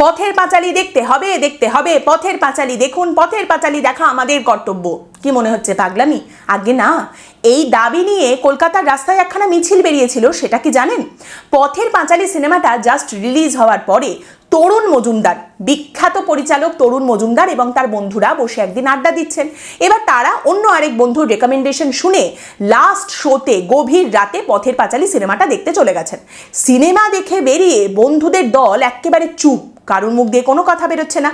পথের পাঁচালী দেখতে হবে, পথের পাঁচালী দেখুন, পথের পাঁচালী দেখা আমাদের কর্তব্য। কি মনে হচ্ছে পাগলামি? আগে না, এই দাবি নিয়ে কলকাতার রাস্তায় একখানা মিছিল বেরিয়েছিল, সেটা কি জানেন? পথের পাঁচালী সিনেমাটা জাস্ট রিলিজ হওয়ার পরে তরুণ মজুমদার, বিখ্যাত পরিচালক তরুণ মজুমদার এবং তার বন্ধুরা বসে একদিন আড্ডা দিচ্ছেন। এবার তারা অন্য আরেক বন্ধুর রেকমেন্ডেশন শুনে লাস্ট শোতে গভীর রাতে পথের পাঁচালী সিনেমাটা দেখতে চলে গেছেন। সিনেমা দেখে বেরিয়ে বন্ধুদের দল একেবারে চুপ, কারোর মুখ দিয়ে কোনো কথা বেরোচ্ছে না।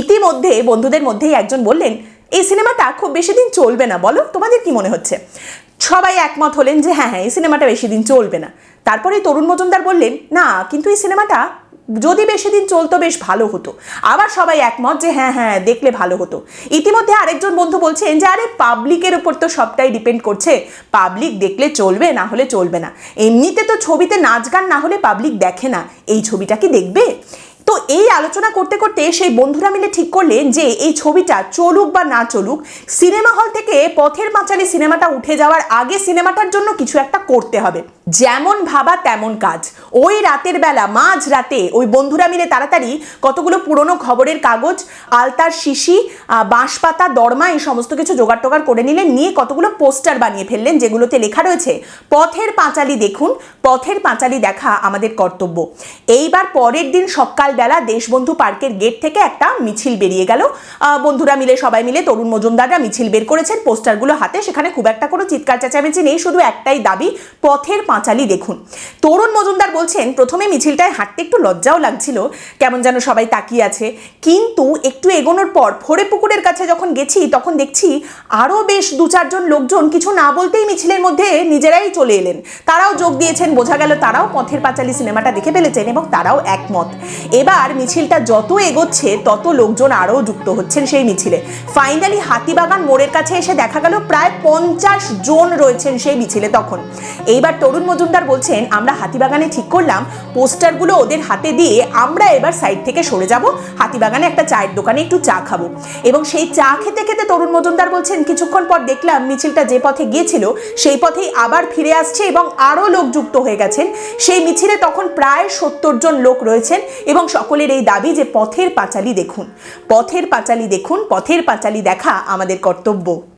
ইতিমধ্যে বন্ধুদের মধ্যেই একজন বললেন, এই সিনেমাটা খুব বেশি দিন চলবে না, বলো তোমাদের কি মনে হচ্ছে? সবাই একমত হলেন যে হ্যাঁ এই সিনেমাটা বেশি দিন চলবে না। তারপরে তরুণ মজুমদার বললেন, না কিন্তু এই সিনেমাটা যদি বেশি দিন চলতো বেশ ভালো হতো। আবার সবাই একমত যে হ্যাঁ দেখলে ভালো হতো। ইতিমধ্যে আরেকজন বন্ধু বলছেন যে আরে পাবলিকের উপর তো সবটাই ডিপেন্ড করছে, পাবলিক দেখলে চলবে, না হলে চলবে না। এমনিতে তো ছবিতে নাচ গান না হলে পাবলিক দেখে না, এই ছবিটা কি দেখবে? তো এই আলোচনা করতে করতে সেই বন্ধুরা মিলে ঠিক করলেন যে এই ছবিটা চলুক বা না চলুক, সিনেমা হল থেকে পথের পাঁচালী সিনেমাটা উঠে যাওয়ার আগে সিনেমাটার জন্য কিছু একটা করতে হবে। যেমন ভাবা তেমন কাজ। ওই রাতের বেলা মাঝ রাতে ওই বন্ধুরা মিলে তাড়াতাড়ি কতগুলো পুরনো খবরের কাগজ, আলতার শিশি, বাঁশপাতা, দরমা এই সমস্ত কিছু জোগাড় টোগাড় করে নিলেন, নিয়ে কতগুলো পোস্টার বানিয়ে ফেললেন যেগুলোতে লেখা রয়েছে পথের পাঁচালী দেখুন, পথের পাঁচালী দেখা আমাদের কর্তব্য। এইবার পরের দিন সকালবেলা দেশবন্ধু পার্কের গেট থেকে একটা মিছিল বেরিয়ে গেল। বন্ধুরা মিলে সবাই মিলে তরুণ মজুমদাররা মিছিল বের করেছেন পোস্টারগুলো হাতে। সেখানে খুব একটা কোনো চিৎকার চেঁচামেচি নেই, শুধু একটাই দাবি, পথের পাঁচালী দেখুন। তরুণ মজুমদার বলছেন প্রথমে মিছিলটায় হাঁটতে একটু লজ্জাও লাগছিল, কেমন যেন সবাই তাকিয়ে আছে, কিন্তু একটু এগোনোর পর ফোরে পুকুরের কাছে যখন গেছি তখন দেখছি আরও বেশ দু চারজন লোকজন কিছু না বলতেই মিছিলের মধ্যে নিজেরাই চলে এলেন, তারাও যোগ দিয়েছেন। বোঝা গেল তারাও পথের পাঁচালী সিনেমাটা দেখে ফেলেছেন এবং তারাও একমত। এবার মিছিলটা যত এগোচ্ছে তত লোকজন আরও যুক্ত হচ্ছেন সেই মিছিলে। ফাইনালি হাতিবাগান মোড়ের কাছে এসে দেখা গেল প্রায় 50 জন রয়েছেন সেই মিছিলে তখন। এইবার তরুণ মজুমদার বলছেন, আমরা হাতিবাগানে ঠিক করলাম পোস্টারগুলো ওদের হাতে দিয়ে আমরা এবার সাইড থেকে সরে যাব, হাতিবাগানে একটা চায়ের দোকানে একটু চা খাবো। এবং সেই চা খেতে খেতে তরুণ মজুমদার বলছেন, কিছুক্ষণ পর দেখলাম মিছিলটা যে পথে গিয়েছিল সেই পথেই আবার ফিরে আসছে এবং আরও লোক যুক্ত হয়ে গেছেন সেই মিছিলে। তখন প্রায় 70 জন লোক রয়েছেন এবং সকলের এই দাবি যে পথের পাঁচালী দেখুন, পথের পাঁচালী দেখুন, পথের পাঁচালী দেখা আমাদের কর্তব্য।